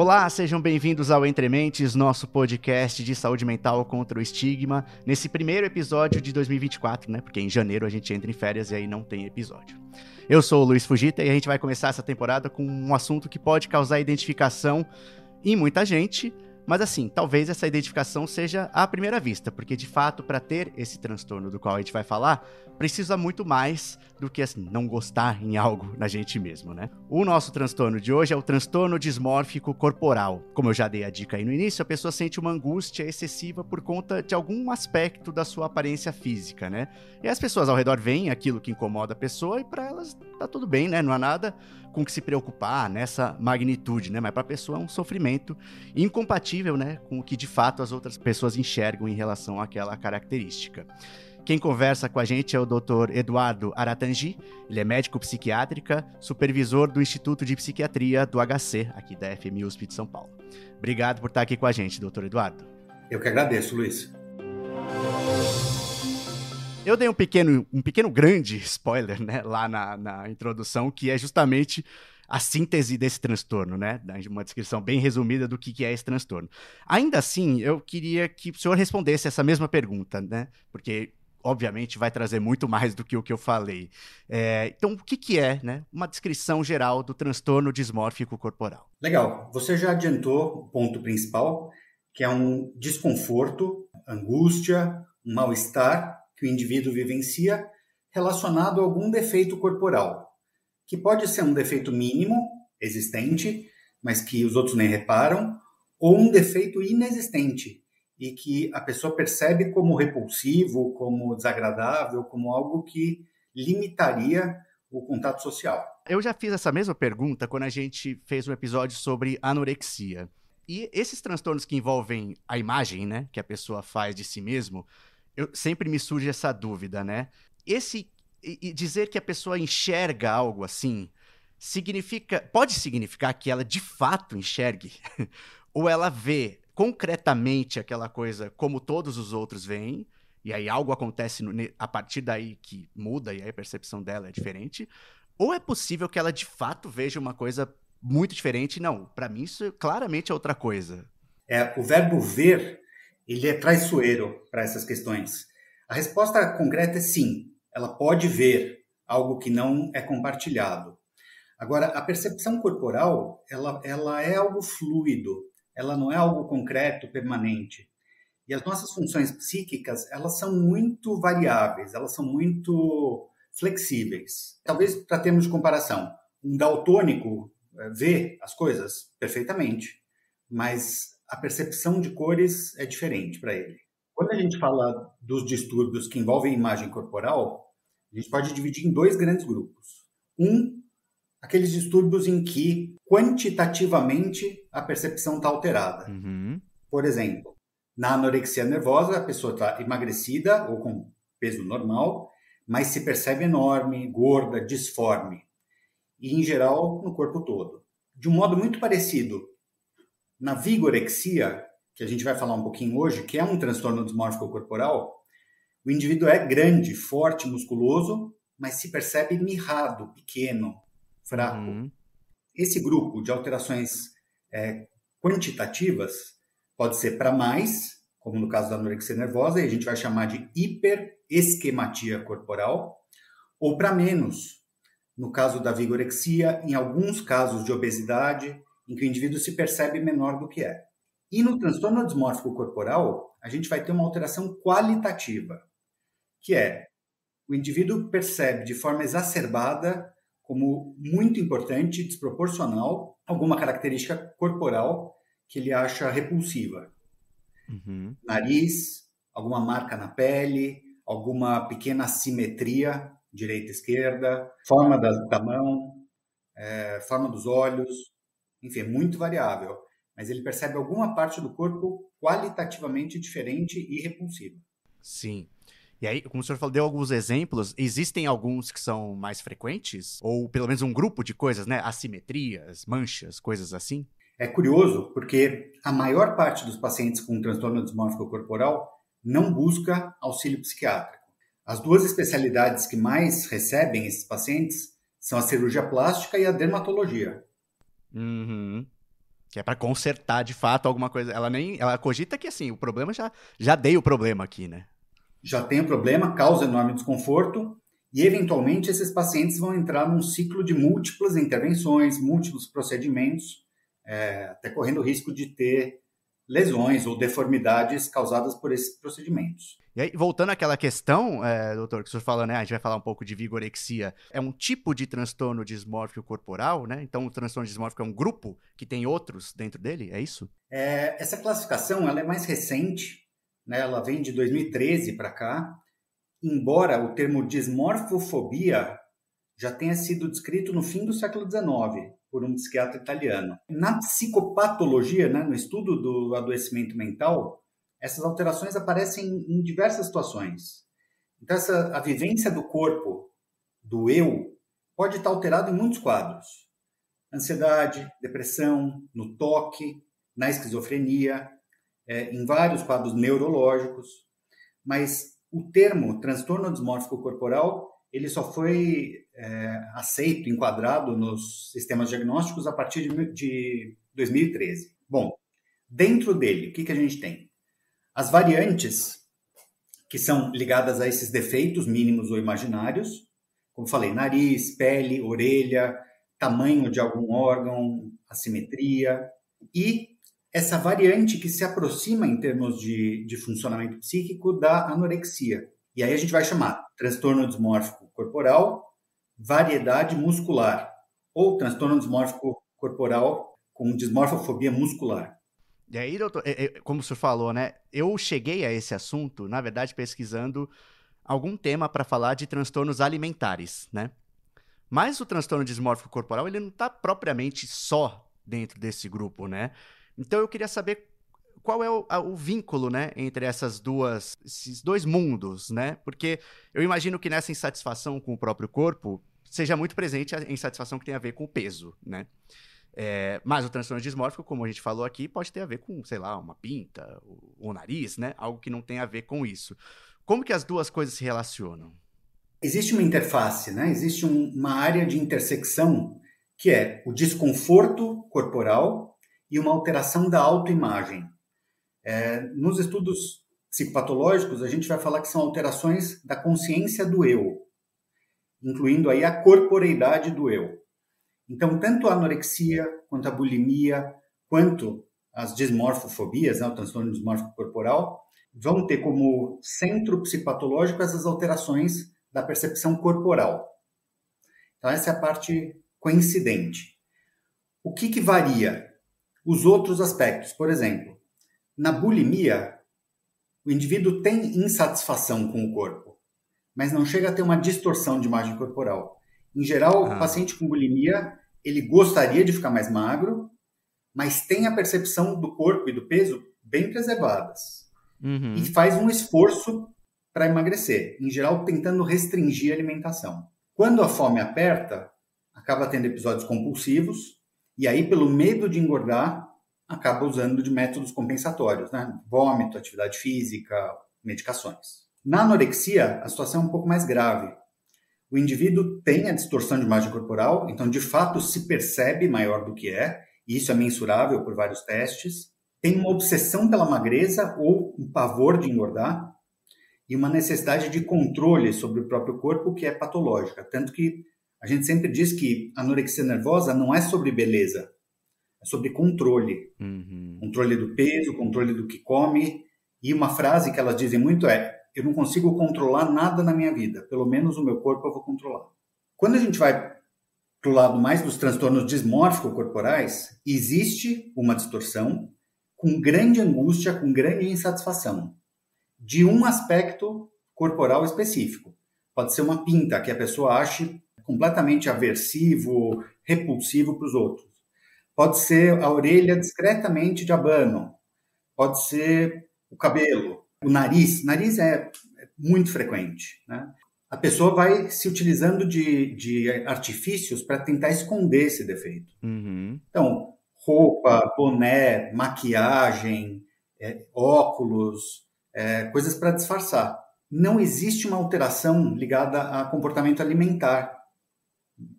Olá, sejam bem-vindos ao Entre Mentes, nosso podcast de saúde mental contra o estigma, nesse primeiro episódio de 2024, né? Porque em janeiro a gente entra em férias e aí não tem episódio. Eu sou o Luiz Fujita e a gente vai começar essa temporada com um assunto que pode causar identificação em muita gente, mas assim, talvez essa identificação seja à primeira vista, porque de fato, para ter esse transtorno do qual a gente vai falar, precisa muito mais do que assim, não gostar em algo na gente mesmo, né? O nosso transtorno de hoje é o transtorno dismórfico corporal. Como eu já dei a dica aí no início, a pessoa sente uma angústia excessiva por conta de algum aspecto da sua aparência física, né? E as pessoas ao redor veem aquilo que incomoda a pessoa e para elas tá tudo bem, né? Não há nada com que se preocupar nessa magnitude, né? Mas para a pessoa é um sofrimento incompatível, né, com o que de fato as outras pessoas enxergam em relação àquela característica. Quem conversa com a gente é o Dr. Eduardo Aratangi, ele é médico psiquiátrica, supervisor do Instituto de Psiquiatria do HC, aqui da FMUSP de São Paulo. Obrigado por estar aqui com a gente, Dr. Eduardo. Eu que agradeço, Luiz. Eu dei um pequeno grande spoiler, né, lá na introdução, que é justamente a síntese desse transtorno, né? Uma descrição bem resumida do que é esse transtorno. Ainda assim, eu queria que o senhor respondesse essa mesma pergunta, né? Porque, obviamente, vai trazer muito mais do que o que eu falei. Então, o que é, né, uma descrição geral do transtorno dismórfico corporal? Legal. Você já adiantou o ponto principal, que é um desconforto, angústia, um mal-estar que o indivíduo vivencia relacionado a algum defeito corporal, que pode ser um defeito mínimo, existente, mas que os outros nem reparam, ou um defeito inexistente, e que a pessoa percebe como repulsivo, como desagradável, como algo que limitaria o contato social. Eu já fiz essa mesma pergunta quando a gente fez um episódio sobre anorexia. E esses transtornos que envolvem a imagem, né, que a pessoa faz de si mesmo, sempre me surge essa dúvida, né? E dizer que a pessoa enxerga algo assim, pode significar que ela de fato enxergue? Ou ela vê concretamente aquela coisa como todos os outros veem, e aí algo acontece a partir daí que muda, e aí a percepção dela é diferente? Ou é possível que ela de fato veja uma coisa muito diferente? Não, para mim isso claramente é outra coisa. O verbo ver, ele é traiçoeiro para essas questões. A resposta concreta é sim. Ela pode ver algo que não é compartilhado. Agora, a percepção corporal, ela é algo fluido, ela não é algo concreto, permanente. E as nossas funções psíquicas, elas são muito variáveis, elas são muito flexíveis. Talvez, para termos de comparação, um daltônico vê as coisas perfeitamente, mas a percepção de cores é diferente para ele. Quando a gente fala dos distúrbios que envolvem imagem corporal, a gente pode dividir em dois grandes grupos. Aqueles distúrbios em que quantitativamente a percepção está alterada. Uhum. Por exemplo, na anorexia nervosa, a pessoa está emagrecida ou com peso normal, mas se percebe enorme, gorda, disforme. E, em geral, no corpo todo. De um modo muito parecido, na vigorexia, que a gente vai falar um pouquinho hoje, que é um transtorno dismórfico corporal, o indivíduo é grande, forte, musculoso, mas se percebe mirrado, pequeno, fraco. Uhum. Esse grupo de alterações quantitativas pode ser para mais, como no caso da anorexia nervosa, e a gente vai chamar de hiperesquematia corporal, ou para menos, no caso da vigorexia, em alguns casos de obesidade, em que o indivíduo se percebe menor do que é. E no transtorno dismórfico corporal, a gente vai ter uma alteração qualitativa, que é o indivíduo percebe de forma exacerbada como muito importante, desproporcional, alguma característica corporal que ele acha repulsiva. Uhum. Nariz, alguma marca na pele, alguma pequena assimetria, direita e esquerda, forma da mão, forma dos olhos, enfim, é muito variável. Mas ele percebe alguma parte do corpo qualitativamente diferente e repulsiva. Sim. E aí, como o senhor falou, deu alguns exemplos, existem alguns que são mais frequentes? Ou pelo menos um grupo de coisas, né? Assimetrias, manchas, coisas assim? É curioso porque a maior parte dos pacientes com transtorno dismórfico corporal não busca auxílio psiquiátrico. As duas especialidades que mais recebem esses pacientes são a cirurgia plástica e a dermatologia. Uhum. Que é pra consertar de fato alguma coisa. Ela cogita que assim, o problema já dei o problema aqui, né? Já tem o problema, causa enorme desconforto, e eventualmente esses pacientes vão entrar num ciclo de múltiplas intervenções, múltiplos procedimentos, até correndo o risco de ter lesões ou deformidades causadas por esses procedimentos. E aí, voltando àquela questão, doutor, que o senhor falou, né? A gente vai falar um pouco de vigorexia. É um tipo de transtorno dismórfico corporal, né? Então, o transtorno dismórfico é um grupo que tem outros dentro dele, é isso? Essa classificação ela é mais recente, né? Ela vem de 2013 para cá, embora o termo dismorfofobia já tenha sido descrito no fim do século XIX por um psiquiatra italiano. Na psicopatologia, né, no estudo do adoecimento mental, essas alterações aparecem em diversas situações. Então, a vivência do corpo, do eu, pode estar alterada em muitos quadros. Ansiedade, depressão, no toque, na esquizofrenia, em vários quadros neurológicos. Mas o termo transtorno dismórfico corporal ele só foi aceito, enquadrado nos sistemas diagnósticos a partir de 2013. Bom, dentro dele, o que a gente tem? As variantes que são ligadas a esses defeitos mínimos ou imaginários, como falei, nariz, pele, orelha, tamanho de algum órgão, assimetria, e essa variante que se aproxima em termos de funcionamento psíquico da anorexia. E aí a gente vai chamar transtorno dismórfico corporal, variedade muscular, ou transtorno dismórfico corporal com dismorfofobia muscular. E aí, doutor, como o senhor falou, né? Eu cheguei a esse assunto, na verdade, pesquisando algum tema para falar de transtornos alimentares, né? Mas o transtorno dismórfico corporal, ele não está propriamente só dentro desse grupo, né? Então eu queria saber qual é o vínculo, né, entre esses dois mundos, né? Porque eu imagino que nessa insatisfação com o próprio corpo seja muito presente a insatisfação que tem a ver com o peso, né? Mas o transtorno dismórfico, como a gente falou aqui, pode ter a ver com, sei lá, uma pinta, o nariz, né? Algo que não tem a ver com isso. Como que as duas coisas se relacionam? Existe uma interface, né? Existe uma área de intersecção que é o desconforto corporal e uma alteração da autoimagem. Nos estudos psicopatológicos, a gente vai falar que são alterações da consciência do eu, incluindo aí a corporeidade do eu. Então, tanto a anorexia, quanto a bulimia, quanto as dismorfofobias, né, o transtorno dismórfico corporal, vão ter como centro psicopatológico essas alterações da percepção corporal. Então, essa é a parte coincidente. O que varia? Os outros aspectos. Por exemplo, na bulimia, o indivíduo tem insatisfação com o corpo, mas não chega a ter uma distorção de imagem corporal. Em geral, o paciente com bulimia, ele gostaria de ficar mais magro, mas tem a percepção do corpo e do peso bem preservadas. Uhum. E faz um esforço para emagrecer, em geral tentando restringir a alimentação. Quando a fome aperta, acaba tendo episódios compulsivos, e aí, pelo medo de engordar, acaba usando de métodos compensatórios, né? Vômito, atividade física, medicações. Na anorexia, a situação é um pouco mais grave. O indivíduo tem a distorção de imagem corporal, então, de fato, se percebe maior do que é, e isso é mensurável por vários testes. Tem uma obsessão pela magreza ou um pavor de engordar, e uma necessidade de controle sobre o próprio corpo que é patológica. Tanto que a gente sempre diz que a anorexia nervosa não é sobre beleza, é sobre controle. Uhum. Controle do peso, controle do que come. E uma frase que elas dizem muito é: eu não consigo controlar nada na minha vida, pelo menos o meu corpo eu vou controlar. Quando a gente vai para o lado mais dos transtornos dismórfico-corporais, existe uma distorção com grande angústia, com grande insatisfação, de um aspecto corporal específico. Pode ser uma pinta que a pessoa ache completamente aversivo, repulsivo para os outros. Pode ser a orelha discretamente de abano. Pode ser o cabelo. O nariz. Nariz é muito frequente, né? A pessoa vai se utilizando de artifícios para tentar esconder esse defeito. Uhum. Então, roupa, boné, maquiagem, óculos, coisas para disfarçar. Não existe uma alteração ligada a comportamento alimentar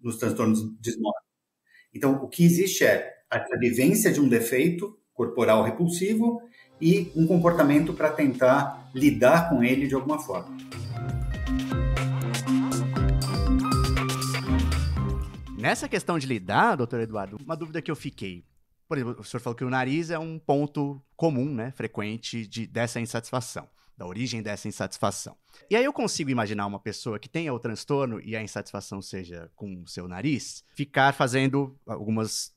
nos transtornos dismórficos. Então, o que existe é a vivência de um defeito corporal repulsivo e um comportamento para tentar lidar com ele de alguma forma. Nessa questão de lidar, doutor Eduardo, uma dúvida que eu fiquei. Por exemplo, o senhor falou que o nariz é um ponto comum, né, frequente dessa insatisfação, da origem dessa insatisfação. E aí eu consigo imaginar uma pessoa que tenha o transtorno e a insatisfação seja com o seu nariz, ficar fazendo algumas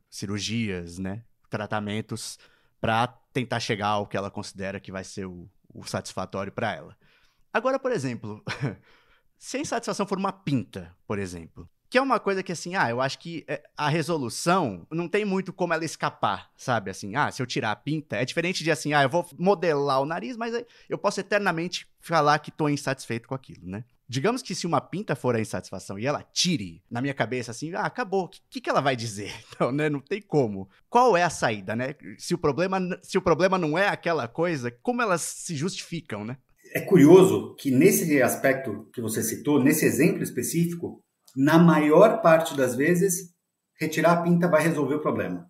cirurgias, né, tratamentos para tentar chegar ao que ela considera que vai ser o satisfatório para ela. Agora, por exemplo, se a insatisfação for uma pinta, por exemplo, que é uma coisa que, assim, eu acho que a resolução não tem muito como ela escapar, sabe? Assim, se eu tirar a pinta, é diferente de assim, eu vou modelar o nariz, mas eu posso eternamente falar que tô insatisfeito com aquilo, né? Digamos que se uma pinta for a insatisfação e ela tire na minha cabeça assim, acabou, o que ela vai dizer? Então, né, não tem como. Qual é a saída, né? Se o problema não é aquela coisa, como elas se justificam, né? É curioso que nesse aspecto que você citou, nesse exemplo específico, na maior parte das vezes, retirar a pinta vai resolver o problema.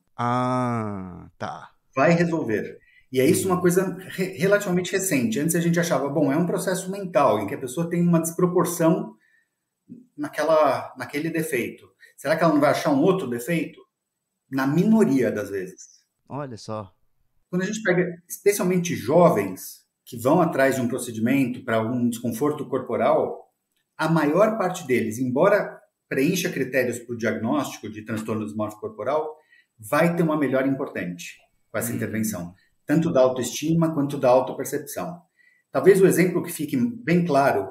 Tá. Vai resolver. E é isso uma coisa relativamente recente. Antes a gente achava, é um processo mental, em que a pessoa tem uma desproporção naquele defeito. Será que ela não vai achar um outro defeito? Na minoria das vezes. Olha só. Quando a gente pega, especialmente jovens, que vão atrás de um procedimento para algum desconforto corporal, a maior parte deles, embora preencha critérios para o diagnóstico de transtorno dismórfico corporal, vai ter uma melhora importante com essa intervenção, tanto da autoestima quanto da autopercepção. Talvez o exemplo que fique bem claro,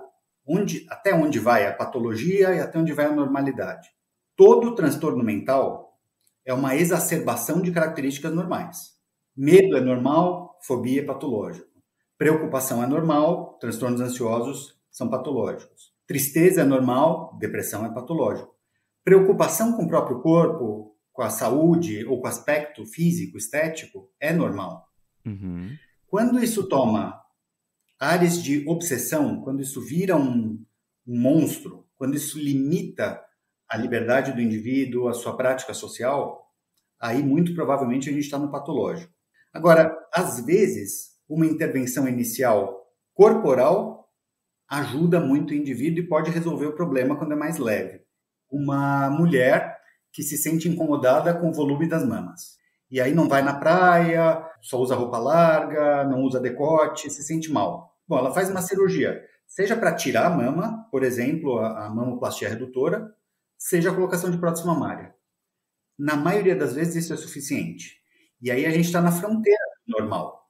até onde vai a patologia e até onde vai a normalidade. Todo transtorno mental é uma exacerbação de características normais. Medo é normal, fobia é patológico. Preocupação é normal, transtornos ansiosos são patológicos. Tristeza é normal, depressão é patológico. Preocupação com o próprio corpo, com a saúde ou com o aspecto físico, estético, é normal. Uhum. Quando isso toma áreas de obsessão, quando isso vira um monstro, quando isso limita a liberdade do indivíduo, a sua prática social, aí muito provavelmente a gente está no patológico. Agora, às vezes, uma intervenção inicial corporal ajuda muito o indivíduo e pode resolver o problema quando é mais leve. Uma mulher que se sente incomodada com o volume das mamas. E aí não vai na praia, só usa roupa larga, não usa decote, se sente mal. Bom, ela faz uma cirurgia, seja para tirar a mama, por exemplo, a mamoplastia redutora, seja a colocação de prótese mamária. Na maioria das vezes isso é suficiente. E aí a gente está na fronteira do normal.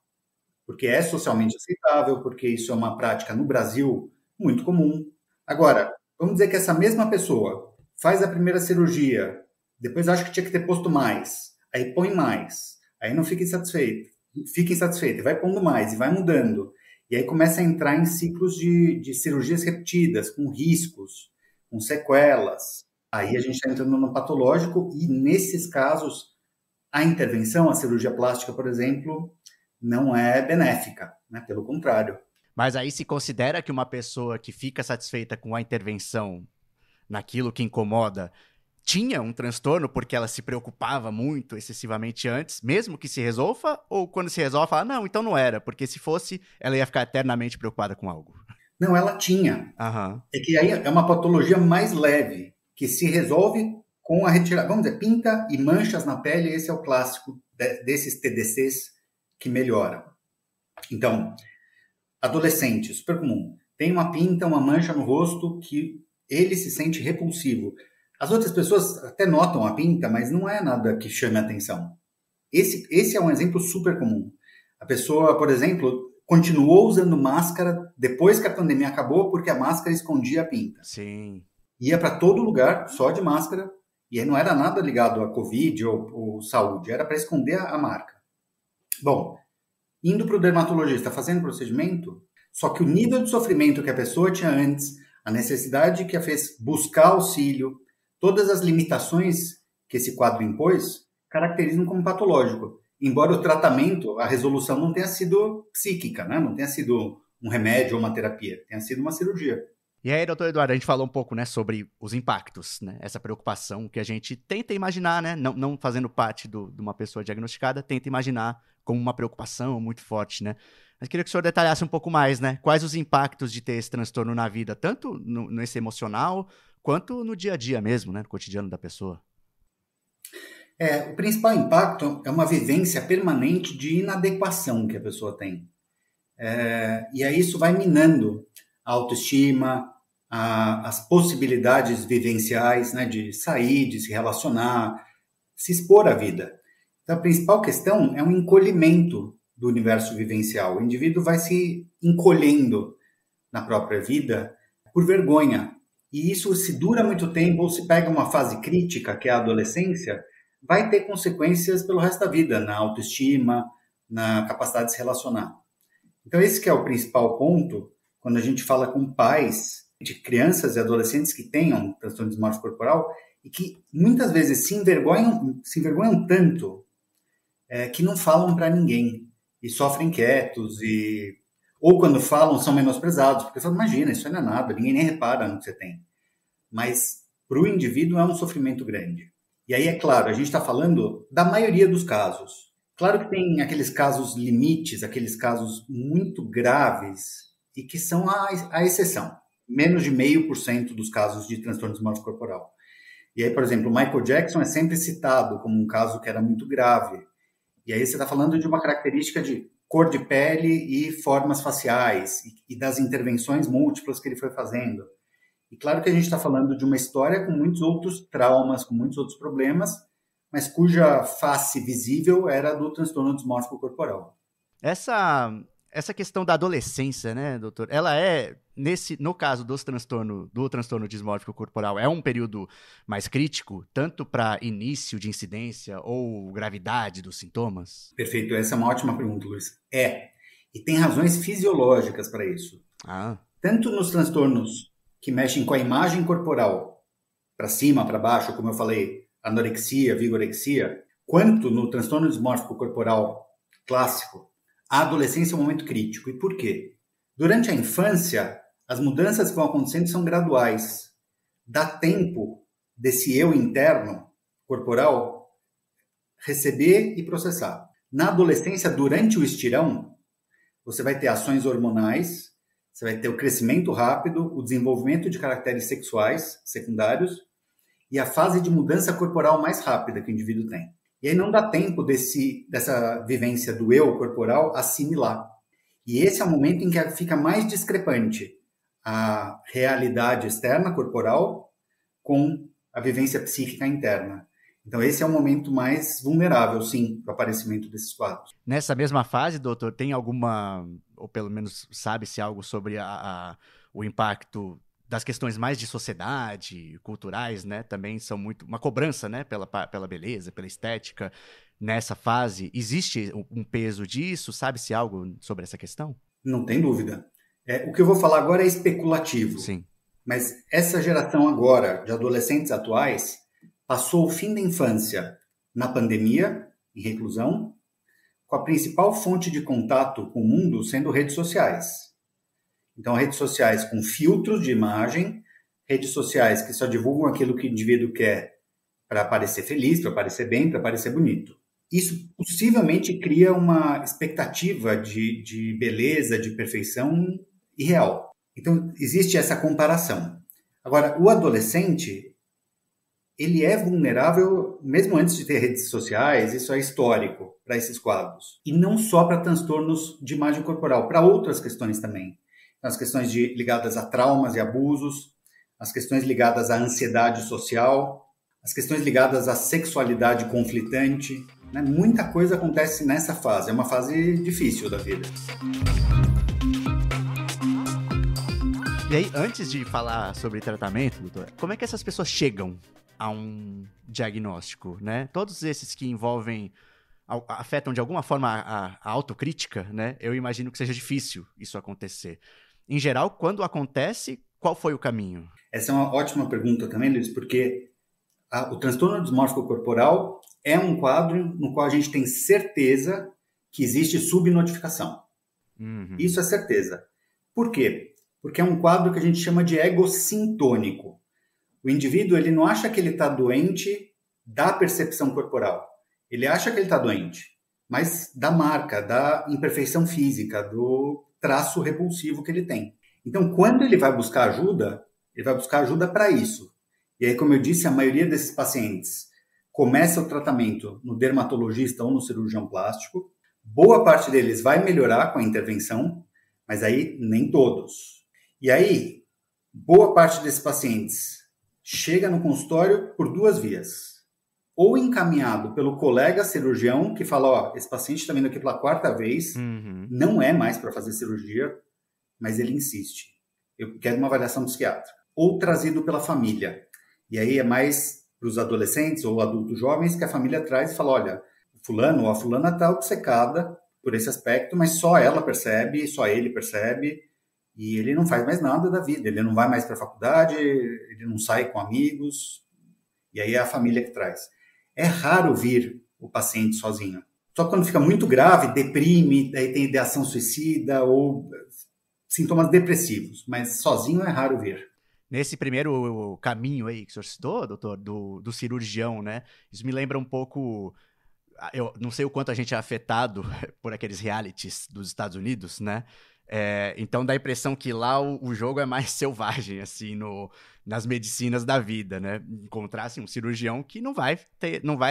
Porque é socialmente aceitável, porque isso é uma prática no Brasil muito comum. Agora, vamos dizer que essa mesma pessoa faz a primeira cirurgia, depois acha que tinha que ter posto mais, aí põe mais, aí não fica insatisfeito, e vai pondo mais, e vai mudando. E aí começa a entrar em ciclos de cirurgias repetidas, com riscos, com sequelas. Aí a gente está entrando no patológico e, nesses casos, a intervenção, a cirurgia plástica, por exemplo, não é benéfica, né? Pelo contrário. Mas aí se considera que uma pessoa que fica satisfeita com a intervenção naquilo que incomoda tinha um transtorno porque ela se preocupava muito, excessivamente antes, mesmo que se resolva? Ou quando se resolve, fala, não, então não era, porque se fosse, ela ia ficar eternamente preocupada com algo? Não, ela tinha. Uhum. É que aí é uma patologia mais leve, que se resolve com a retirada, vamos dizer, pinta e manchas na pele, esse é o clássico desses TDCs que melhoram. Então, adolescente, super comum, tem uma pinta, uma mancha no rosto que ele se sente repulsivo. As outras pessoas até notam a pinta, mas não é nada que chame a atenção. Esse é um exemplo super comum. A pessoa, por exemplo, continuou usando máscara depois que a pandemia acabou porque a máscara escondia a pinta. Sim. Ia para todo lugar só de máscara e aí não era nada ligado a Covid ou saúde, era para esconder a marca. Bom, indo para o dermatologista, fazendo o procedimento, só que o nível de sofrimento que a pessoa tinha antes, a necessidade que a fez buscar auxílio, todas as limitações que esse quadro impôs, caracterizam como patológico. Embora o tratamento, a resolução não tenha sido psíquica, né? Não tenha sido um remédio ou uma terapia, tenha sido uma cirurgia. E aí, doutor Eduardo, a gente falou um pouco, né, sobre os impactos, né, essa preocupação que a gente tenta imaginar, né, não fazendo parte de uma pessoa diagnosticada, tenta imaginar como uma preocupação muito forte, né. Mas queria que o senhor detalhasse um pouco mais, né, quais os impactos de ter esse transtorno na vida, tanto nesse emocional, quanto no dia a dia mesmo, né, no cotidiano da pessoa. O principal impacto é uma vivência permanente de inadequação que a pessoa tem. E aí isso vai minando a autoestima, as possibilidades vivenciais, né, de sair, de se relacionar, se expor à vida. Então, a principal questão é um encolhimento do universo vivencial. O indivíduo vai se encolhendo na própria vida por vergonha. E isso, se dura muito tempo ou se pega uma fase crítica, que é a adolescência, vai ter consequências pelo resto da vida, na autoestima, na capacidade de se relacionar. Então, esse que é o principal ponto quando a gente fala com pais de crianças e adolescentes que tenham transtorno dismórfico corporal e que muitas vezes se envergonham tanto que não falam para ninguém e sofrem quietos ou quando falam são menosprezados, porque falam, imagina, isso não é nada, ninguém nem repara no que você tem. Mas para o indivíduo é um sofrimento grande. E aí, é claro, a gente está falando da maioria dos casos. Claro que tem aqueles casos limites, aqueles casos muito graves e que são a exceção. Menos de 0,5% dos casos de transtorno dismórfico corporal. E aí, por exemplo, o Michael Jackson é sempre citado como um caso que era muito grave. E aí você está falando de uma característica de cor de pele e formas faciais e das intervenções múltiplas que ele foi fazendo. E claro que a gente está falando de uma história com muitos outros traumas, com muitos outros problemas, mas cuja face visível era do transtorno dismórfico corporal. Essa questão da adolescência, né, doutor? Ela no caso do transtorno dismórfico corporal, é um período mais crítico, tanto para início de incidência ou gravidade dos sintomas? Perfeito, essa é uma ótima pergunta, Luiz. E tem razões fisiológicas para isso. Tanto nos transtornos que mexem com a imagem corporal, para cima, para baixo, como eu falei, anorexia, vigorexia, quanto no transtorno dismórfico corporal clássico, a adolescência é um momento crítico. E por quê? Durante a infância, as mudanças que vão acontecendo são graduais. Dá tempo desse eu interno, corporal, receber e processar. Na adolescência, durante o estirão, você vai ter ações hormonais, você vai ter o crescimento rápido, o desenvolvimento de caracteres sexuais secundários e a fase de mudança corporal mais rápida que o indivíduo tem. E aí não dá tempo dessa vivência do eu corporal assimilar. E esse é o momento em que fica mais discrepante a realidade externa corporal com a vivência psíquica interna. Então esse é o momento mais vulnerável, sim, para o aparecimento desses quadros. Nessa mesma fase, doutor, tem alguma, ou pelo menos sabe-se algo sobre o impacto das questões mais de sociedade, culturais, né, também são muito uma cobrança, né, pela beleza, pela estética nessa fase. Existe um peso disso? Sabe-se algo sobre essa questão? Não tem dúvida. O que eu vou falar agora é especulativo. Sim. Mas essa geração agora, de adolescentes atuais, passou o fim da infância na pandemia, em reclusão, com a principal fonte de contato com o mundo sendo redes sociais. Então, redes sociais com filtros de imagem, redes sociais que só divulgam aquilo que o indivíduo quer para parecer feliz, para parecer bem, para parecer bonito. Isso possivelmente cria uma expectativa de beleza, de perfeição irreal. Então, existe essa comparação. Agora, o adolescente, ele é vulnerável mesmo antes de ter redes sociais, isso é histórico para esses quadros. E não só para transtornos de imagem corporal, para outras questões também. As questões ligadas a traumas e abusos, as questões ligadas à ansiedade social, as questões ligadas à sexualidade conflitante, né? Muita coisa acontece nessa fase, é uma fase difícil da vida. E aí, antes de falar sobre tratamento, doutor, como é que essas pessoas chegam a um diagnóstico, né? Todos esses que afetam de alguma forma a autocrítica, né? Eu imagino que seja difícil isso acontecer. Em geral, quando acontece, qual foi o caminho? Essa é uma ótima pergunta também, Luiz, porque o transtorno dismórfico corporal é um quadro no qual a gente tem certeza que existe subnotificação. Isso é certeza. Por quê? porque é um quadro que a gente chama de ego sintônico. O indivíduo ele não acha que ele está doente da percepção corporal. Ele acha que ele está doente, mas da marca, da imperfeição física, do traço repulsivo que ele tem. Então, quando ele vai buscar ajuda para isso. E aí, como eu disse, a maioria desses pacientes começa o tratamento no dermatologista ou no cirurgião plástico. Boa parte deles vai melhorar com a intervenção, mas aí nem todos. E aí, boa parte desses pacientes chega no consultório por duas vias. Ou encaminhado pelo colega cirurgião que fala, ó, esse paciente está vindo aqui pela quarta vez, não é mais para fazer cirurgia, mas ele insiste. Eu quero uma avaliação psiquiátrica. Ou trazido pela família. E aí é mais para os adolescentes ou adultos jovens que a família traz e fala, olha, fulano ou a fulana está obcecada por esse aspecto, mas só ela percebe, só ele percebe, e ele não faz mais nada da vida, ele não vai mais para a faculdade, ele não sai com amigos, e aí é a família que traz. É raro vir o paciente sozinho. Só quando fica muito grave, deprime, daí tem ideação suicida ou sintomas depressivos, mas sozinho é raro vir. Nesse primeiro caminho aí que o senhor citou, doutor, do cirurgião, né? Isso me lembra um pouco... Eu não sei o quanto a gente é afetado por aqueles realities dos Estados Unidos, né? Então dá a impressão que lá o jogo é mais selvagem, assim, nas medicinas da vida, né? Encontrar, assim, um cirurgião que não vai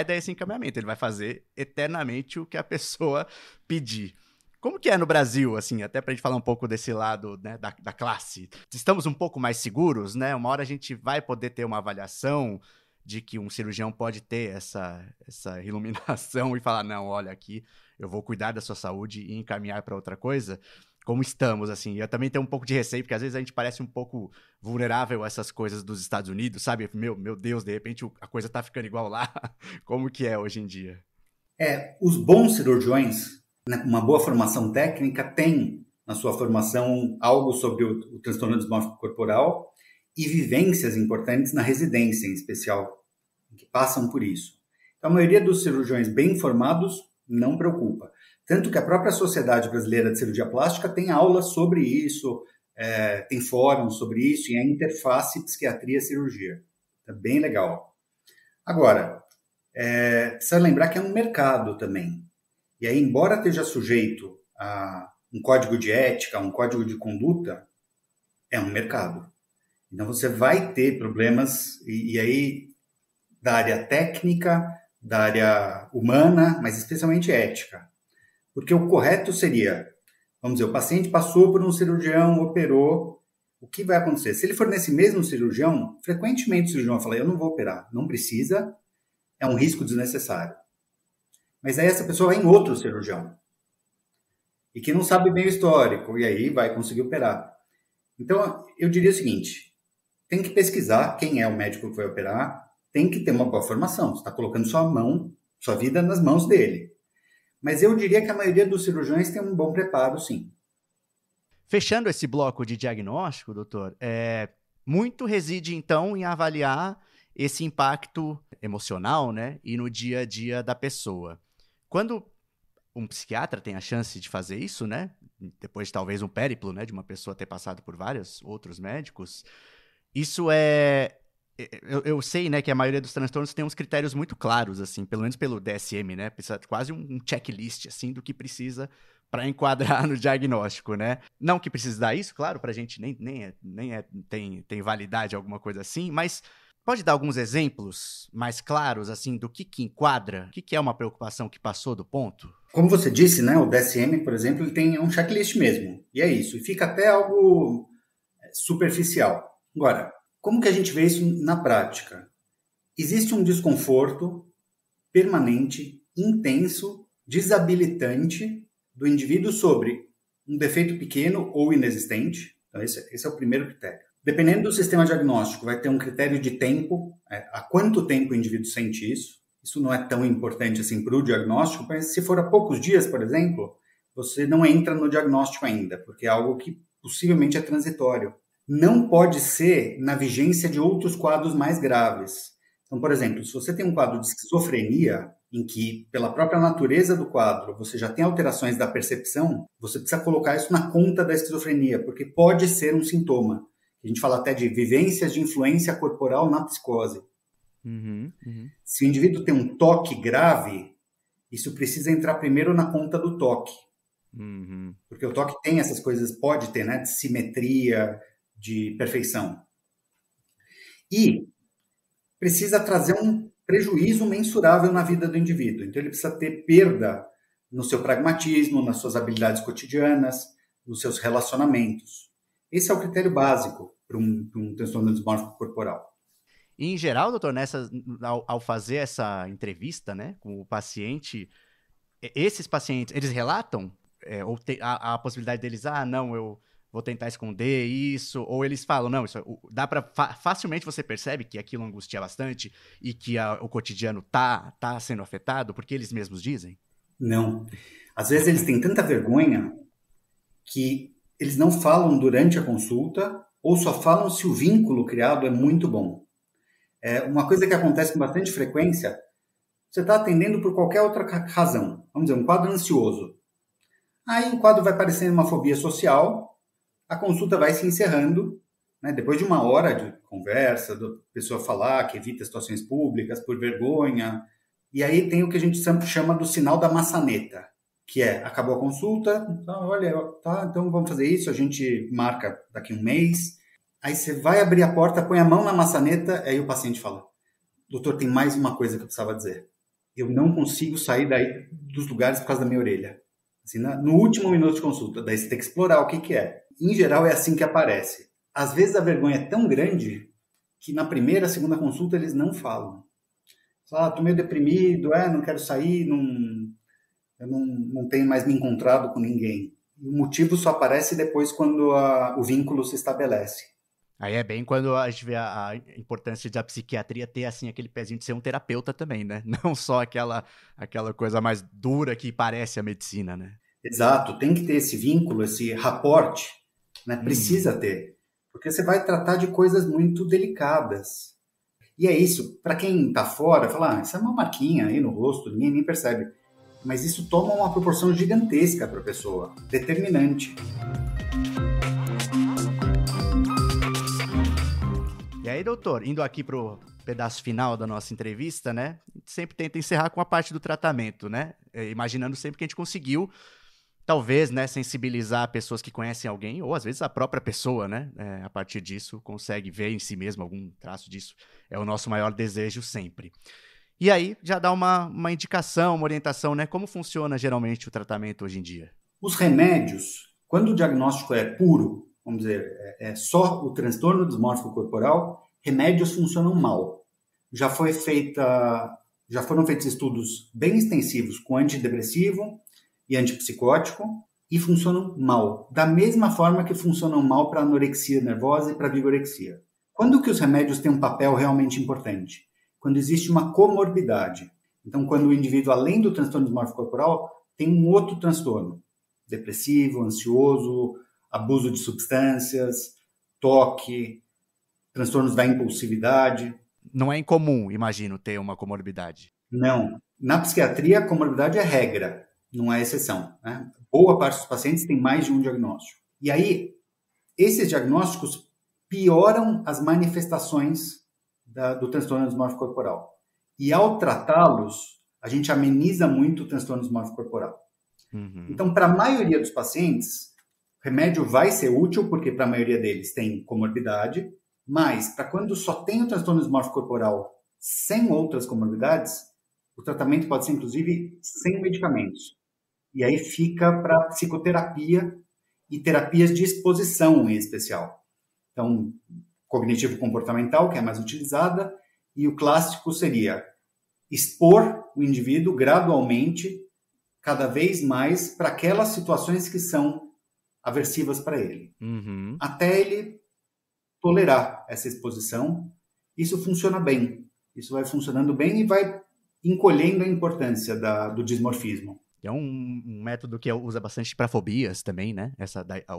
dar esse encaminhamento, ele vai fazer eternamente o que a pessoa pedir. Como que é no Brasil, assim, até pra gente falar um pouco desse lado, né, da classe? Estamos um pouco mais seguros, né? Uma hora a gente vai poder ter uma avaliação de que um cirurgião pode ter essa iluminação e falar, não, olha, aqui eu vou cuidar da sua saúde e encaminhar para outra coisa. Como estamos, assim? Eu também tenho um pouco de receio, porque às vezes a gente parece um pouco vulnerável a essas coisas dos Estados Unidos, sabe? Meu Deus, de repente a coisa tá ficando igual lá. Como que é hoje em dia? Os bons cirurgiões, né, com uma boa formação técnica, têm na sua formação algo sobre o transtorno dismórfico corporal e vivências importantes na residência, em especial, que passam por isso. Então, a maioria dos cirurgiões bem formados não preocupa. Tanto que a própria Sociedade Brasileira de Cirurgia Plástica tem aulas sobre isso, tem fóruns sobre isso, e a interface psiquiatria-cirurgia. É bem legal. Agora, precisa lembrar que é um mercado também. E aí, embora esteja sujeito a um código de ética, um código de conduta, é um mercado. Então, você vai ter problemas, e aí, da área técnica, da área humana, mas especialmente ética. Porque o correto seria, vamos dizer, o paciente passou por um cirurgião, operou, o que vai acontecer? Se ele for nesse mesmo cirurgião, frequentemente o cirurgião vai falar, eu não vou operar, não precisa, é um risco desnecessário. Mas aí essa pessoa vai em outro cirurgião, e que não sabe bem o histórico, e aí vai conseguir operar. Então, eu diria o seguinte, tem que pesquisar quem é o médico que vai operar, tem que ter uma boa formação, você está colocando sua vida nas mãos dele. Mas eu diria que a maioria dos cirurgiões tem um bom preparo, sim. Fechando esse bloco de diagnóstico, doutor, muito reside, então, em avaliar esse impacto emocional, né, e no dia a dia da pessoa. Quando um psiquiatra tem a chance de fazer isso, né, depois de talvez um périplo, né, de uma pessoa ter passado por vários outros médicos, isso eu sei, né, que a maioria dos transtornos tem uns critérios muito claros, assim, pelo menos pelo DSM, né? Precisa quase um checklist, assim, do que precisa para enquadrar no diagnóstico, né? Não que precise dar isso, claro, pra gente tem validade alguma coisa assim, mas pode dar alguns exemplos mais claros, assim, do que enquadra? O que é uma preocupação que passou do ponto? Como você disse, né, o DSM, por exemplo, ele tem um checklist mesmo, e é isso, e fica até algo superficial. Agora, como que a gente vê isso na prática? Existe um desconforto permanente, intenso, desabilitante do indivíduo sobre um defeito pequeno ou inexistente. Então, esse é o primeiro critério. Dependendo do sistema diagnóstico, vai ter um critério de tempo, há quanto tempo o indivíduo sente isso. Isso não é tão importante assim para o diagnóstico, mas se for há poucos dias, por exemplo, você não entra no diagnóstico ainda, porque é algo que possivelmente é transitório. Não pode ser na vigência de outros quadros mais graves. Então, por exemplo, se você tem um quadro de esquizofrenia, em que, pela própria natureza do quadro, você já tem alterações da percepção, você precisa colocar isso na conta da esquizofrenia, porque pode ser um sintoma. A gente fala até de vivências de influência corporal na psicose. Se o indivíduo tem um toque grave, isso precisa entrar primeiro na conta do toque. Porque o toque tem essas coisas, pode ter, né, de simetria, de perfeição. E precisa trazer um prejuízo mensurável na vida do indivíduo. Então, ele precisa ter perda no seu pragmatismo, nas suas habilidades cotidianas, nos seus relacionamentos. Esse é o critério básico para um transtorno dismórfico corporal. E, em geral, doutor, ao fazer essa entrevista, né, com o paciente, esses pacientes, eles relatam ou a possibilidade deles, não, eu vou tentar esconder isso, ou eles falam, não, isso dá para facilmente você percebe que aquilo angustia bastante e que o cotidiano tá sendo afetado, porque eles mesmos dizem? Não. Às vezes eles têm tanta vergonha que eles não falam durante a consulta ou só falam se o vínculo criado é muito bom. Uma coisa que acontece com bastante frequência, você está atendendo por qualquer outra razão. Vamos dizer, um quadro ansioso. Aí o quadro vai parecendo uma fobia social, a consulta vai se encerrando, né? Depois de uma hora de conversa, da pessoa falar que evita situações públicas por vergonha. E aí tem o que a gente chama do sinal da maçaneta, que acabou a consulta, então, olha, tá, então vamos fazer isso, a gente marca daqui um mês. Aí você vai abrir a porta, põe a mão na maçaneta, aí o paciente fala, doutor, tem mais uma coisa que eu precisava dizer. Eu não consigo sair daí dos lugares por causa da minha orelha. Assim, no último minuto de consulta, daí você tem que explorar o que é. Em geral, é assim que aparece. Às vezes, a vergonha é tão grande que na primeira, segunda consulta, eles não falam. Tô meio deprimido, não quero sair, eu não tenho mais me encontrado com ninguém. O motivo só aparece depois quando o vínculo se estabelece. Aí é bem quando a gente vê a importância da psiquiatria ter, assim, aquele pezinho de ser um terapeuta também, né? Não só aquela coisa mais dura que parece a medicina, né? Exato, tem que ter esse vínculo, esse rapport, né? Precisa ter, porque você vai tratar de coisas muito delicadas. E é isso, para quem está fora, fala, isso é uma marquinha aí no rosto, ninguém nem percebe. Mas isso toma uma proporção gigantesca para a pessoa, determinante. E aí, doutor, indo aqui pro pedaço final da nossa entrevista, né? A gente sempre tenta encerrar com a parte do tratamento, né? Imaginando sempre que a gente conseguiu, talvez, né, sensibilizar pessoas que conhecem alguém, ou às vezes a própria pessoa, né? A partir disso, consegue ver em si mesmo algum traço disso. É o nosso maior desejo sempre. E aí, já dá uma indicação, uma orientação, né? Como funciona geralmente o tratamento hoje em dia? Os remédios, quando o diagnóstico é puro, vamos dizer, é só o transtorno dismórfico corporal, remédios funcionam mal. Já foram feitos estudos bem extensivos com antidepressivo e antipsicótico e funcionam mal, da mesma forma que funcionam mal para anorexia nervosa e para vigorexia. Quando que os remédios têm um papel realmente importante? Quando existe uma comorbidade. Então, quando o indivíduo, além do transtorno dismórfico corporal, tem um outro transtorno, depressivo, ansioso, abuso de substâncias, toque, transtornos da impulsividade. Não é incomum, imagino, ter uma comorbidade. Não. Na psiquiatria, a comorbidade é regra, não é exceção, né? Boa parte dos pacientes tem mais de um diagnóstico. E aí, esses diagnósticos pioram as manifestações do transtorno dismórfico corporal. E ao tratá-los, a gente ameniza muito o transtorno dismórfico corporal. Então, para a maioria dos pacientes, o remédio vai ser útil, porque para a maioria deles tem comorbidade, mas para quando só tem o transtorno dismórfico corporal sem outras comorbidades, o tratamento pode ser, inclusive, sem medicamentos. E aí fica para psicoterapia e terapias de exposição em especial. Então, cognitivo-comportamental, que é a mais utilizada, e o clássico seria expor o indivíduo gradualmente, cada vez mais, para aquelas situações que são aversivas para ele. Até ele tolerar essa exposição. Isso funciona bem. Isso vai funcionando bem e vai encolhendo a importância do dismorfismo. É um método que usa bastante para fobias também, né?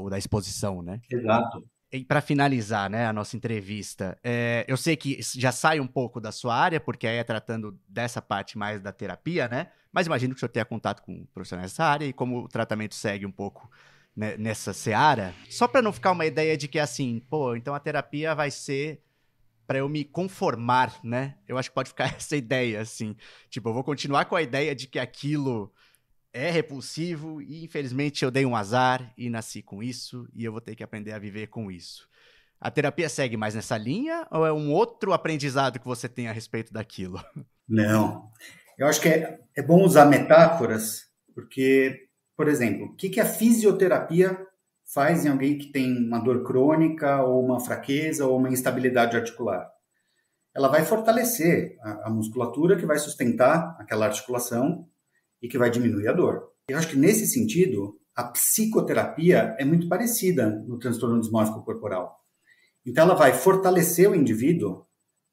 O da exposição, né? Exato. E para finalizar, né, a nossa entrevista, eu sei que já sai um pouco da sua área, porque aí é tratando dessa parte mais da terapia, né? Mas imagino que o senhor tenha contato com profissionais dessa área e como o tratamento segue um pouco, né, nessa seara. Só para não ficar uma ideia de que assim, pô, então a terapia vai ser para eu me conformar, né? Eu acho que pode ficar essa ideia, assim. Tipo, eu vou continuar com a ideia de que aquilo é repulsivo e infelizmente eu dei um azar e nasci com isso e eu vou ter que aprender a viver com isso. A terapia segue mais nessa linha ou é um outro aprendizado que você tem a respeito daquilo? Não. Eu acho que é bom usar metáforas, porque, por exemplo, o que a fisioterapia faz em alguém que tem uma dor crônica, ou uma fraqueza, ou uma instabilidade articular? Ela vai fortalecer a musculatura que vai sustentar aquela articulação e que vai diminuir a dor. Eu acho que, nesse sentido, a psicoterapia é muito parecida no transtorno dismórfico corporal. Então, ela vai fortalecer o indivíduo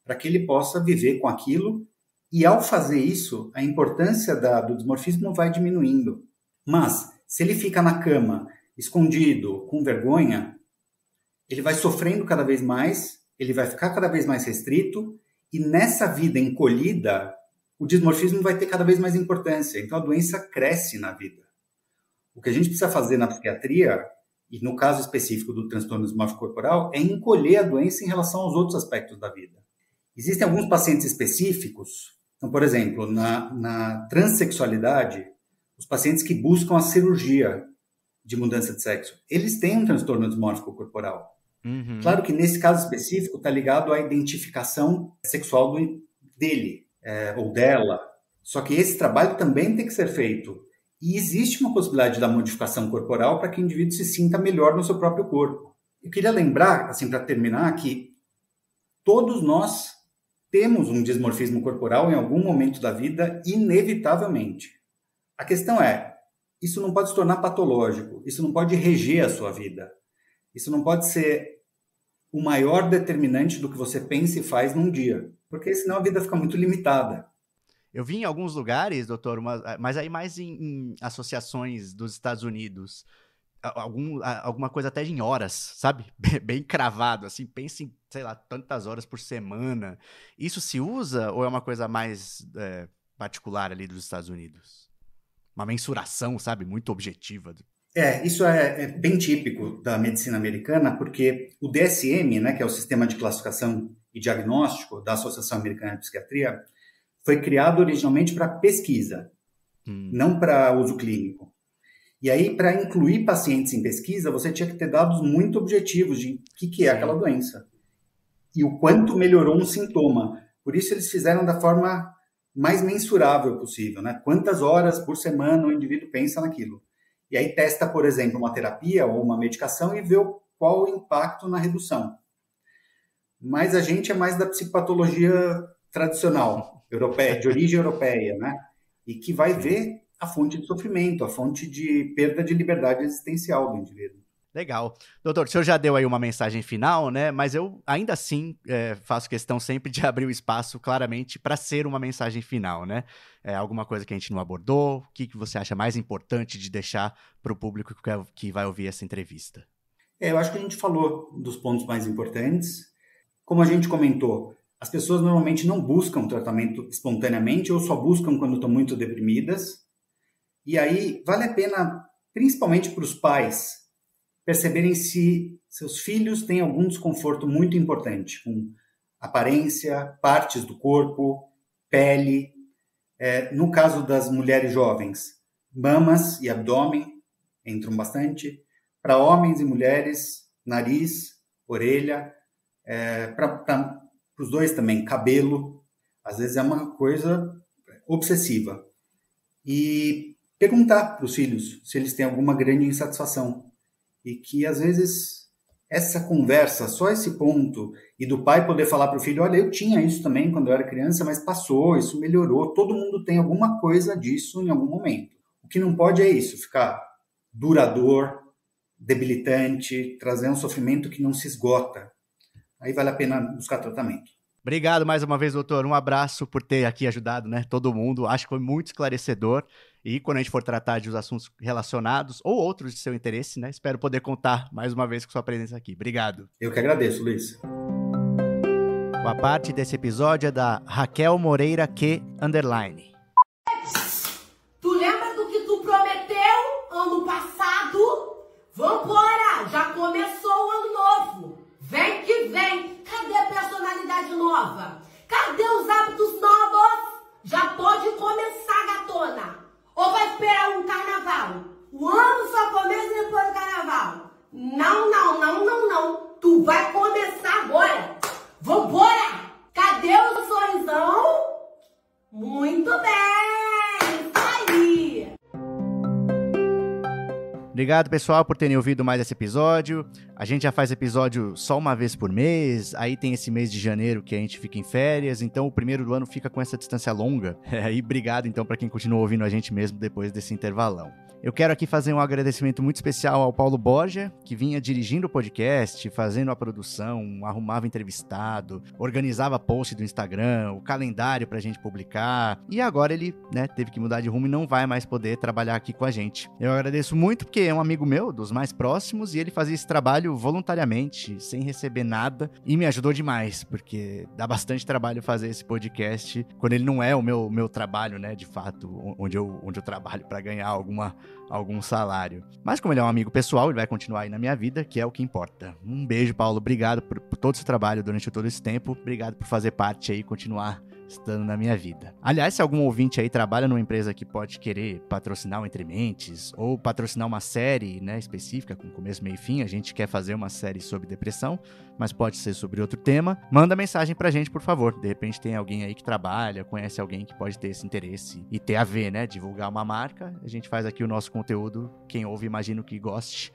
para que ele possa viver com aquilo e, ao fazer isso, a importância do dismorfismo vai diminuindo. Mas, se ele fica na cama, escondido, com vergonha, ele vai sofrendo cada vez mais, ele vai ficar cada vez mais restrito, e nessa vida encolhida, o dismorfismo vai ter cada vez mais importância. Então, a doença cresce na vida. O que a gente precisa fazer na psiquiatria, e no caso específico do transtorno dismórfico corporal, é encolher a doença em relação aos outros aspectos da vida. Existem alguns pacientes específicos, então, por exemplo, na transexualidade, os pacientes que buscam a cirurgia de mudança de sexo, eles têm um transtorno dismórfico corporal. Uhum. Claro que nesse caso específico está ligado à identificação sexual dele ou dela, só que esse trabalho também tem que ser feito. E existe uma possibilidade da modificação corporal para que o indivíduo se sinta melhor no seu próprio corpo. Eu queria lembrar, assim, para terminar, que todos nós temos um dismorfismo corporal em algum momento da vida, inevitavelmente. A questão é, isso não pode se tornar patológico, isso não pode reger a sua vida, isso não pode ser o maior determinante do que você pensa e faz num dia, porque senão a vida fica muito limitada. Eu vi em alguns lugares, doutor, mas aí mais em associações dos Estados Unidos, alguma coisa até em horas, sabe? Bem cravado, assim, pensa em, sei lá, tantas horas por semana. Isso se usa ou é uma coisa mais particular ali dos Estados Unidos? Uma mensuração, sabe? Muito objetiva. Isso é bem típico da medicina americana, porque o DSM, né, que é o Sistema de Classificação e Diagnóstico da Associação Americana de Psiquiatria, foi criado originalmente para pesquisa, não para uso clínico. E aí, para incluir pacientes em pesquisa, você tinha que ter dados muito objetivos de o que é aquela doença e o quanto melhorou um sintoma. Por isso, eles fizeram da forma mais mensurável possível, né? Quantas horas por semana o indivíduo pensa naquilo. E aí testa, por exemplo, uma terapia ou uma medicação e vê qual o impacto na redução. Mas a gente é mais da psicopatologia tradicional, europeia, de origem europeia, né? E que vai ver a fonte de sofrimento, a fonte de perda de liberdade existencial do indivíduo. Legal. Doutor, o senhor já deu aí uma mensagem final, né? Mas eu ainda assim faço questão sempre de abrir o espaço claramente para ser uma mensagem final, né? Alguma coisa que a gente não abordou? O que você acha mais importante de deixar para o público que vai ouvir essa entrevista? Eu acho que a gente falou dos pontos mais importantes. Como a gente comentou, as pessoas normalmente não buscam tratamento espontaneamente ou só buscam quando estão muito deprimidas. E aí vale a pena, principalmente para os pais, perceberem se seus filhos têm algum desconforto muito importante, com aparência, partes do corpo, pele. No caso das mulheres jovens, mamas e abdômen entram bastante. Para homens e mulheres, nariz, orelha. Para os dois também, cabelo. Às vezes é uma coisa obsessiva. E perguntar para os filhos se eles têm alguma grande insatisfação. E que, às vezes, essa conversa, só esse ponto, e do pai poder falar para o filho, olha, eu tinha isso também quando eu era criança, mas passou, isso melhorou, todo mundo tem alguma coisa disso em algum momento. O que não pode é isso, ficar duradouro, debilitante, trazer um sofrimento que não se esgota. Aí vale a pena buscar tratamento. Obrigado mais uma vez, doutor. Um abraço por ter aqui ajudado, né, todo mundo. Acho que foi muito esclarecedor. E quando a gente for tratar de assuntos relacionados ou outros de seu interesse, né, espero poder contar mais uma vez com sua presença aqui. Obrigado. Eu que agradeço, Luiz. A parte desse episódio é da Raquel Moreira Q _. Tu lembra do que tu prometeu ano passado? Vambora! Já começou o ano novo! Vem que vem! Cadê a personalidade nova? Cadê os hábitos novos? Já pode começar, gatona! Ou vai esperar um carnaval? O ano só começa depois do carnaval. Não. Tu vai começar agora! Vambora! Cadê o sorrisão? Muito bem! Isso aí! Obrigado, pessoal, por terem ouvido mais esse episódio. A gente já faz episódio só uma vez por mês, aí tem esse mês de janeiro que a gente fica em férias, então o primeiro do ano fica com essa distância longa. E obrigado, então, para quem continua ouvindo a gente mesmo depois desse intervalão. Eu quero aqui fazer um agradecimento muito especial ao Paulo Borja, que vinha dirigindo o podcast, fazendo a produção, arrumava entrevistado, organizava post do Instagram, o calendário pra gente publicar. E agora ele, né, teve que mudar de rumo e não vai mais poder trabalhar aqui com a gente. Eu agradeço muito porque é um amigo meu, dos mais próximos, e ele fazia esse trabalho voluntariamente, sem receber nada, e me ajudou demais, porque dá bastante trabalho fazer esse podcast quando ele não é o meu trabalho, né, de fato, onde eu trabalho pra ganhar algum salário. Mas como ele é um amigo pessoal, ele vai continuar aí na minha vida, que é o que importa. Um beijo, Paulo. Obrigado por todo esse trabalho durante todo esse tempo. Obrigado por fazer parte aí e continuar estando na minha vida. Aliás, se algum ouvinte aí trabalha numa empresa que pode querer patrocinar o Entre Mentes ou patrocinar uma série, né, específica, com começo, meio e fim, a gente quer fazer uma série sobre depressão, mas pode ser sobre outro tema, manda mensagem pra gente, por favor. De repente tem alguém aí que trabalha, conhece alguém que pode ter esse interesse e ter a ver, né, divulgar uma marca. A gente faz aqui o nosso conteúdo, quem ouve, imagino que goste,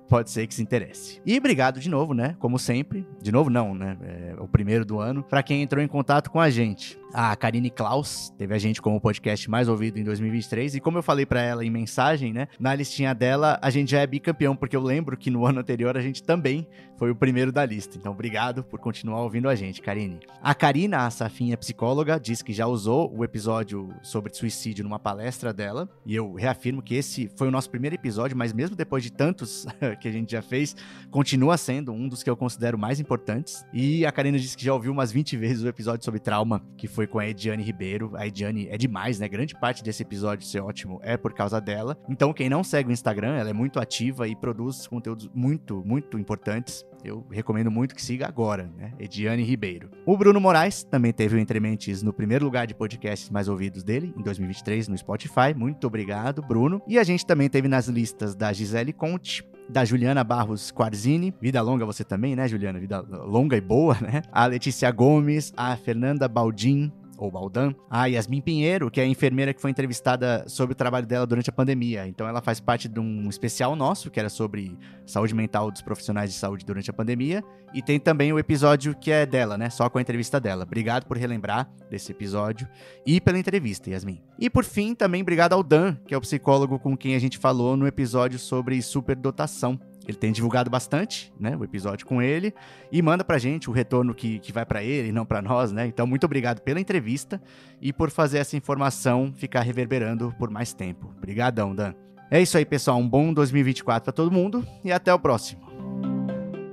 pode ser que se interesse. E obrigado de novo, né, como sempre, de novo não, né, é o primeiro do ano, pra quem entrou em contato com a gente. A Karine Klaus teve a gente como o podcast mais ouvido em 2023 e como eu falei pra ela em mensagem, né, na listinha dela a gente já é bicampeão, porque eu lembro que no ano anterior a gente também foi o primeiro da lista. Então obrigado por continuar ouvindo a gente, Karine. A Karina, a Safinha psicóloga, diz que já usou o episódio sobre suicídio numa palestra dela e eu reafirmo que esse foi o nosso primeiro episódio, mas mesmo depois de tantos que a gente já fez, continua sendo um dos que eu considero mais importantes. E a Karina disse que já ouviu umas 20 vezes o episódio sobre trauma, que foi com a Ediane Ribeiro. A Ediane é demais, né? Grande parte desse episódio ser ótimo é por causa dela. Então, quem não segue o Instagram, ela é muito ativa e produz conteúdos muito, muito importantes. Eu recomendo muito que siga agora, né? Ediane Ribeiro. O Bruno Moraes também teve o Entre Mentes no primeiro lugar de podcasts mais ouvidos dele, em 2023, no Spotify. Muito obrigado, Bruno. E a gente também teve nas listas da Gisele Conte, da Juliana Barros Quarzini, vida longa você também, né, Juliana? Vida longa e boa, né? A Letícia Gomes, a Fernanda Baldin, ou Baldan, a Yasmin Pinheiro, que é a enfermeira que foi entrevistada sobre o trabalho dela durante a pandemia. Então ela faz parte de um especial nosso, que era sobre saúde mental dos profissionais de saúde durante a pandemia, e tem também o episódio que é dela, né, só com a entrevista dela. Obrigado por relembrar desse episódio e pela entrevista, Yasmin. E por fim, também obrigado ao Dan, que é o psicólogo com quem a gente falou no episódio sobre superdotação. Ele tem divulgado bastante, né, o episódio com ele, e manda pra gente o retorno que vai pra ele e não pra nós, né? Então, muito obrigado pela entrevista e por fazer essa informação ficar reverberando por mais tempo. Obrigadão, Dan. É isso aí, pessoal. Um bom 2024 pra todo mundo e até o próximo.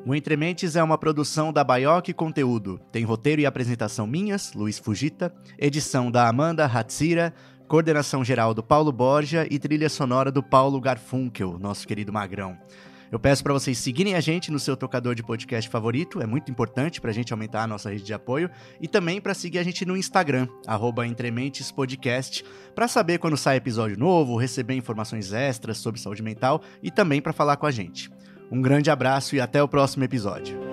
O Entre Mentes é uma produção da Baioque Conteúdo. Tem roteiro e apresentação minhas, Luiz Fujita, edição da Amanda Hatsira, coordenação geral do Paulo Borja e trilha sonora do Paulo Garfunkel, nosso querido Magrão. Eu peço para vocês seguirem a gente no seu tocador de podcast favorito, é muito importante para a gente aumentar a nossa rede de apoio, e também para seguir a gente no Instagram, @entrementespodcast, para saber quando sai episódio novo, receber informações extras sobre saúde mental e também para falar com a gente. Um grande abraço e até o próximo episódio.